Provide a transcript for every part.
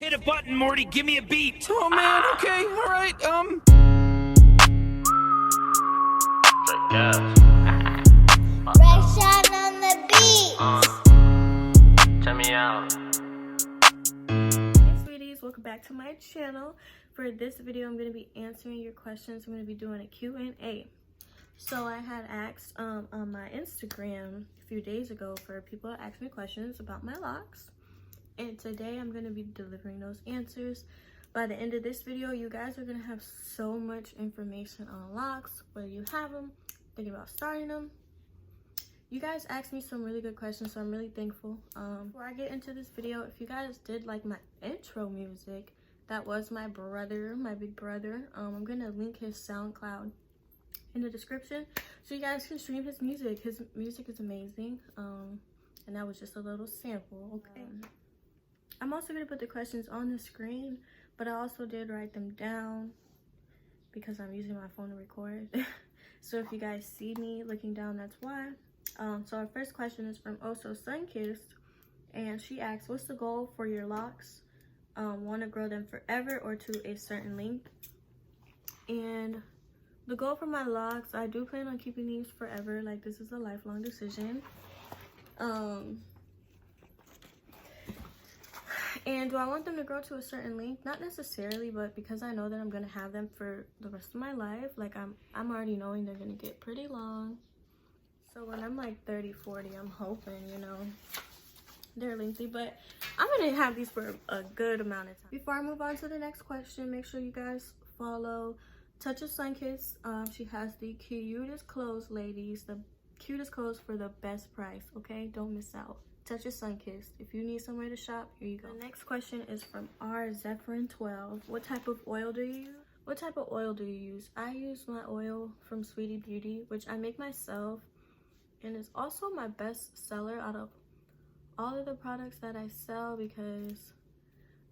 Hit a button, Morty. Give me a beat. Oh man, okay, alright, Red on the beat. Check me out. Hey sweeties, welcome back to my channel. For this video, I'm going to be answering your questions. I'm going to be doing a Q&A. So I had asked on my Instagram a few days ago for people to ask me questions about my locks. And today I'm going to be delivering those answers. By the end of this video, you guys are going to have so much information on locks, whether you have them, thinking about starting them. You guys asked me some really good questions, so I'm really thankful. Before I get into this video, if you guys did like my intro music, that was my brother, my big brother. I'm going to link his SoundCloud in the description so you guys can stream his music. His music is amazing. And that was just a little sample, okay? I'm also going to put the questions on the screen, but I also did write them down because I'm using my phone to record. So if you guys see me looking down, that's why. So our first question is from Also Sunkissed, and she asks, what's the goal for your locks? Want to grow them forever or to a certain length? And the goal for my locks, I do plan on keeping these forever. Like, this is a lifelong decision. And do I want them to grow to a certain length? Not necessarily, but because I know that I'm gonna have them for the rest of my life, like I'm already knowing they're gonna get pretty long. So when I'm like 30, 40, I'm hoping, you know, they're lengthy, but I'm gonna have these for a good amount of time. Before I move on to the next question, make sure you guys follow Touch of Sunkissed. She has the cutest clothes, ladies, the cutest clothes for the best price, okay? Don't miss out. Touch of Sunkissed. If you need somewhere to shop, here you go. The next question is from R Zephyrin 12. What type of oil do you use? What type of oil do you use? I use my oil from Sweetie Beauty, which I make myself, and it's also my best seller out of all of the products that I sell, because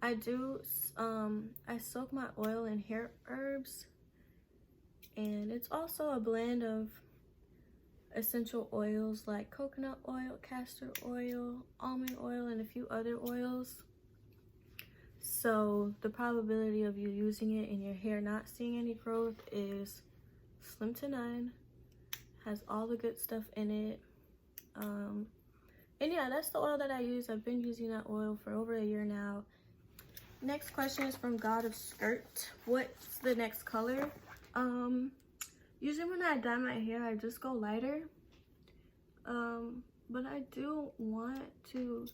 I do I soak my oil in hair herbs, and it's also a blend of essential oils like coconut oil, castor oil, almond oil, and a few other oils. So the probability of you using it in your hair not seeing any growth is slim to none. Has all the good stuff in it. And yeah, that's the oil that I use. I've been using that oil for over a year now. Next question is from God of Skirt. What's the next color? Usually when I dye my hair, I just go lighter. But I do want to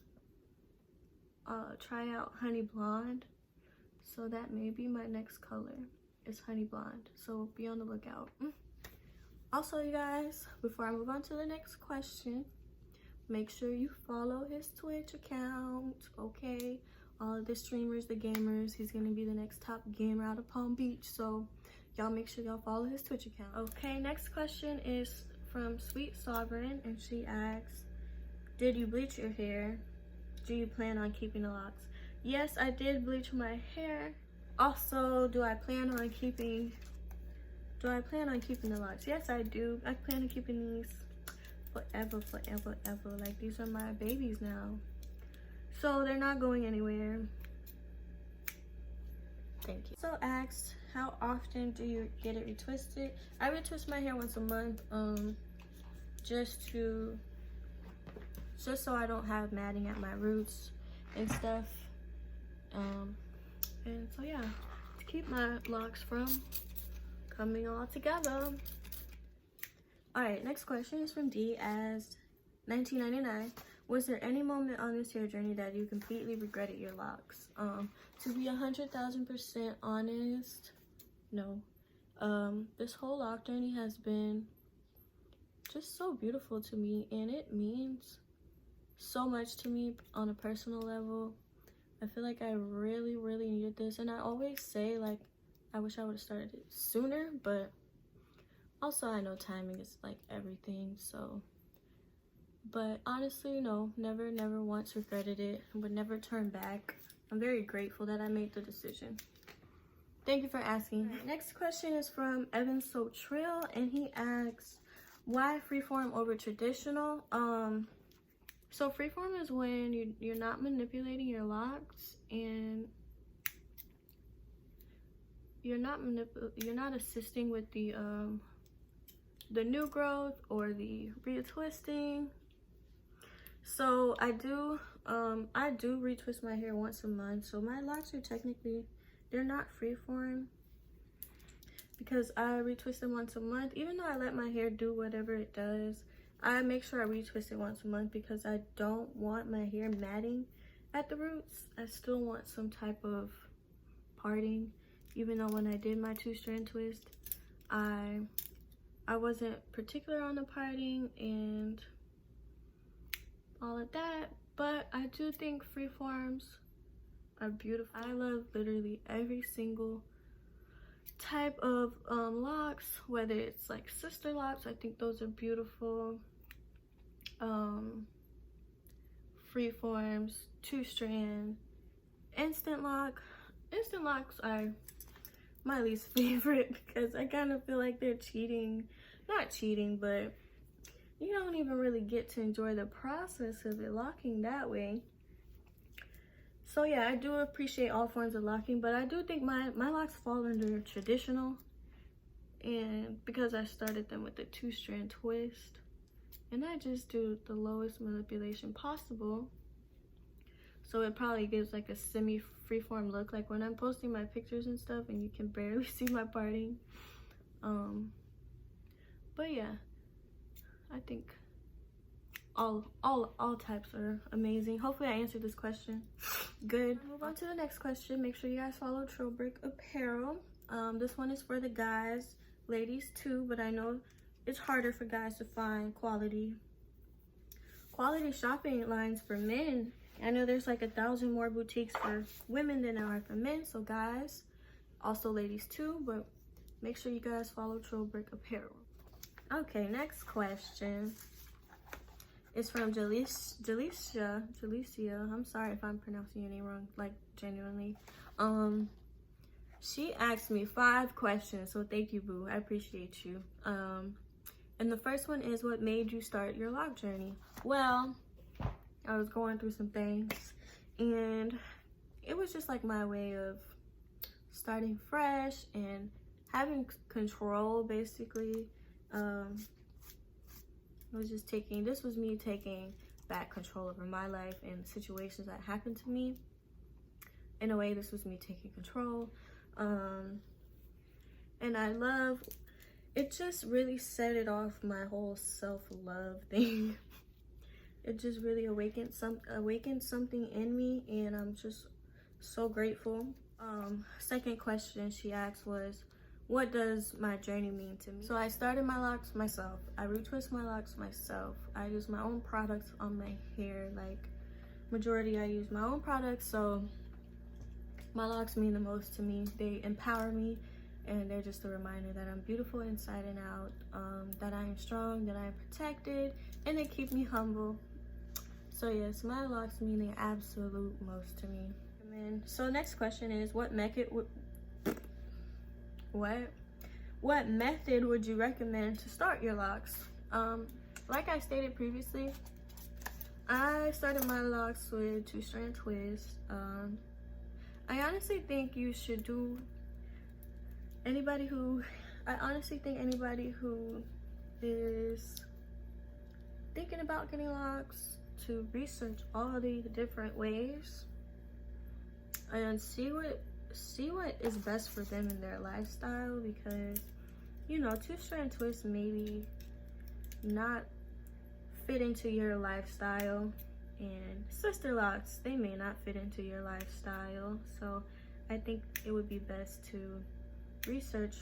try out honey blonde. So that may be my next color, is honey blonde. So be on the lookout. Also, you guys, before I move on to the next question, make sure you follow his Twitch account, okay? All of the streamers, the gamers, he's gonna be the next top gamer out of Palm Beach. So y'all make sure y'all follow his Twitch account. Okay, next question is from Sweet Sovereign, and she asks, did you bleach your hair? Do you plan on keeping the locks? Yes, I did bleach my hair. Also, do I plan on keeping the locks? Yes, I do. I plan on keeping these forever, forever, ever. Like, these are my babies now. So they're not going anywhere. Thank you. So asked, how often do you get it retwisted? I retwist my hair once a month, just so I don't have matting at my roots and stuff. And so yeah, to keep my locks from coming all together. All right, next question is from D as 1999. Was there any moment on this hair journey that you completely regretted your locks? To be 100,000% honest, no. This whole lock journey has been just so beautiful to me, and it means so much to me on a personal level. I feel like I really, really needed this, and I always say, like, I wish I would have started it sooner, but also I know timing is like everything. So, but honestly, no, never once regretted it. I would never turn back. I'm very grateful that I made the decision. Thank you for asking. Next question is from Evan So Trill, and he asks, why freeform over traditional? So freeform is when you're not manipulating your locks, and you're not assisting with the new growth or the retwisting. So I do retwist my hair once a month. So my locks are technically, they're not freeform because I retwist them once a month. Even though I let my hair do whatever it does, I make sure I retwist it once a month because I don't want my hair matting at the roots. I still want some type of parting. Even though when I did my 2-strand twist, I wasn't particular on the parting and all of that, but I do think freeforms are beautiful. I love literally every single type of locks, whether it's like sister locks, I think those are beautiful. Freeforms, 2-strand, instant locks are my least favorite because I kind of feel like they're cheating. Not cheating, but you don't even really get to enjoy the process of it locking that way. So yeah, I do appreciate all forms of locking, but I do think my locks fall under traditional, and because I started them with the 2-strand twist, and I just do the lowest manipulation possible, so it probably gives like a semi freeform look, like when I'm posting my pictures and stuff and you can barely see my parting. But yeah, I think all types are amazing. Hopefully I answered this question good. Move on to the next question. Make sure you guys follow Trillbrick Apparel. This one is for the guys, ladies too, but I know it's harder for guys to find quality shopping lines for men. I know there's like 1,000 more boutiques for women than there are for men, so guys, also ladies too, but make sure you guys follow Trillbrick Apparel. Okay, next question is from Jalicia. I'm sorry if I'm pronouncing your name wrong, like genuinely. She asked me 5 questions, so thank you, boo. I appreciate you. And the first one is, what made you start your lock journey? Well, I was going through some things, and it was just like my way of starting fresh and having control, basically. This was me taking back control over my life and situations that happened to me. In a way, this was me taking control. And I love, it just really set it off, my whole self-love thing. It just really awakened something in me, and I'm just so grateful. Second question she asked was, what does my journey mean to me? So I started my locks myself. I retwist my locks myself. I use my own products on my hair. Like, majority I use my own products, so my locks mean the most to me. They empower me, and they're just a reminder that I'm beautiful inside and out, that I am strong, that I am protected, and they keep me humble. So yes, my locks mean the absolute most to me. So next question is, what method would you recommend to start your locks? Like I stated previously, I started my locks with 2-strand twist. I honestly think you should do, I honestly think anybody who is thinking about getting locks to research all the different ways and see what is best for them in their lifestyle, because you know, 2-strand twists maybe not fit into your lifestyle, and sister locks, they may not fit into your lifestyle. So I think it would be best to research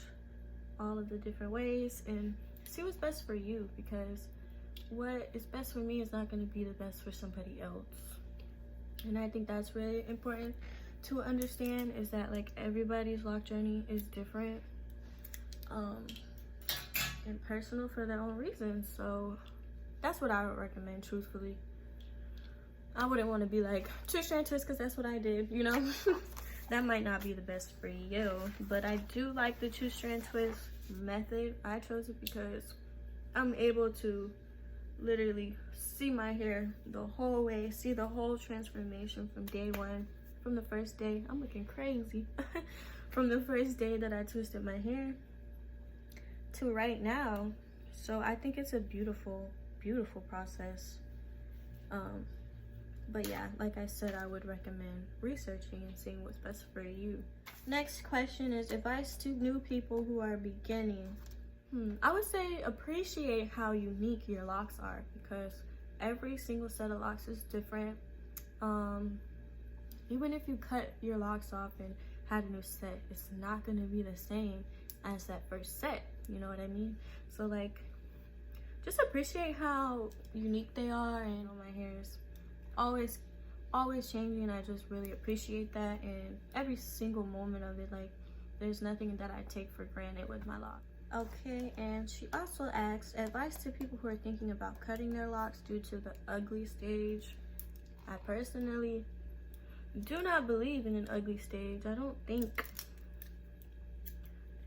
all of the different ways and see what's best for you, because what is best for me is not going to be the best for somebody else. And I think that's really important to understand, is that like everybody's lock journey is different and personal for their own reasons. So that's what I would recommend, truthfully. I wouldn't want to be like 2-strand twist because that's what I did, you know. That might not be the best for you, but I do like the 2-strand twist method. I chose it because I'm able to literally see my hair the whole way, see the whole transformation from day one, from the first day. I'm looking crazy. from the first day that I twisted my hair to right now. So I think it's a beautiful, beautiful process. But yeah, like I said, I would recommend researching and seeing what's best for you. Next question is advice to new people who are beginning. I would say appreciate how unique your locks are, because every single set of locks is different. Even if you cut your locks off and had a new set, it's not going to be the same as that first set, you know what I mean? So like, just appreciate how unique they are. And my hair is always changing. I just really appreciate that, and every single moment of it. Like, there's nothing that I take for granted with my locks. Okay, and she also asks advice to people who are thinking about cutting their locks due to the ugly stage. I personally do not believe in an ugly stage. I don't think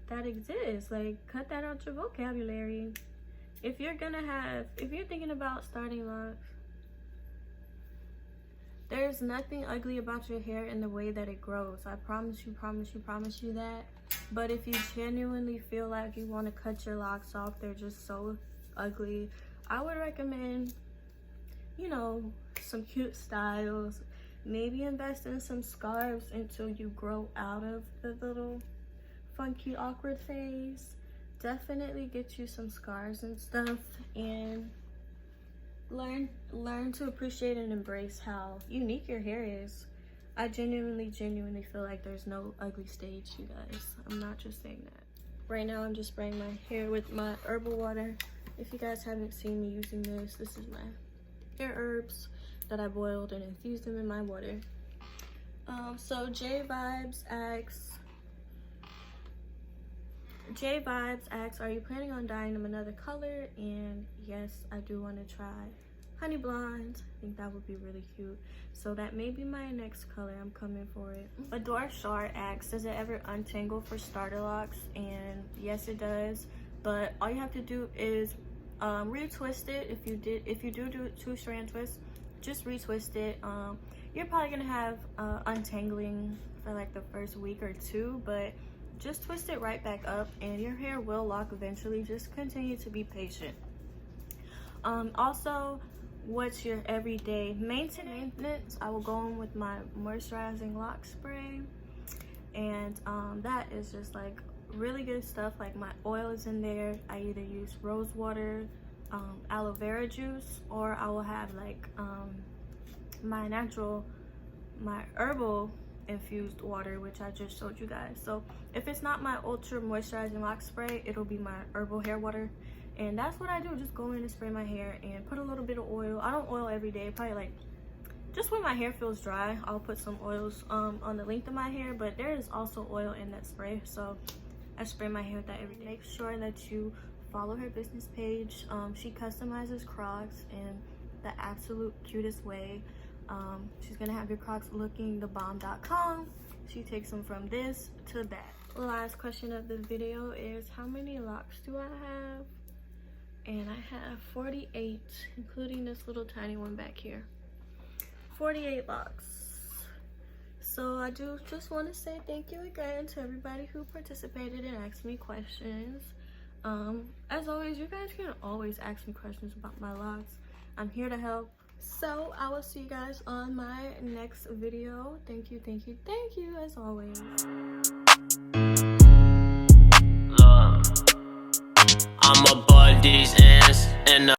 that exists. Like, cut that out your vocabulary. If you're thinking about starting locks, there's nothing ugly about your hair in the way that it grows. I promise you that. But if you genuinely feel like you want to cut your locks off, they're just so ugly, I would recommend, you know, some cute styles. Maybe invest in some scarves until you grow out of the little funky, awkward phase. Definitely get you some scarves and stuff, and learn to appreciate and embrace how unique your hair is. I genuinely feel like there's no ugly stage, you guys. I'm not just saying that. Right now I'm just spraying my hair with my herbal water. If you guys haven't seen me using this is my hair herbs that I boiled and infused them in my water. So J Vibes asks, are you planning on dyeing them another color? And yes, I do want to try honey blonde. I think that would be really cute. So that may be my next color. I'm coming for it. Adore Shar asks, does it ever untangle for starter locks? And yes, it does. But all you have to do is retwist it. If you do 2-strand twist, just retwist it. You're probably gonna have untangling for like the first week or two, but just twist it right back up and your hair will lock eventually. Just continue to be patient. Also, what's your everyday maintenance? I will go in with my moisturizing lock spray, and that is just like really good stuff. Like, my oil is in there. I either use rose water, aloe vera juice, or I will have like my herbal infused water, which I just showed you guys. So if it's not my ultra moisturizing lock spray, it'll be my herbal hair water, and that's what I do. Just go in and spray my hair and put a little bit of oil. I don't oil every day, probably like just when my hair feels dry, I'll put some oils on the length of my hair, but there is also oil in that spray, so I spray my hair with that every day. Make sure that you follow her business page. She customizes Crocs in the absolute cutest way. She's gonna have your Crocs looking thebomb.com. She takes them from this to that. The last question of the video is, how many locks do I have? And I have 48, including this little tiny one back here. 48 locks. So I do just want to say thank you again to everybody who participated and asked me questions. As always, you guys can always ask me questions about my locks. I'm here to help. So I will see you guys on my next video. Thank you as always. Look, I'ma bud these ends and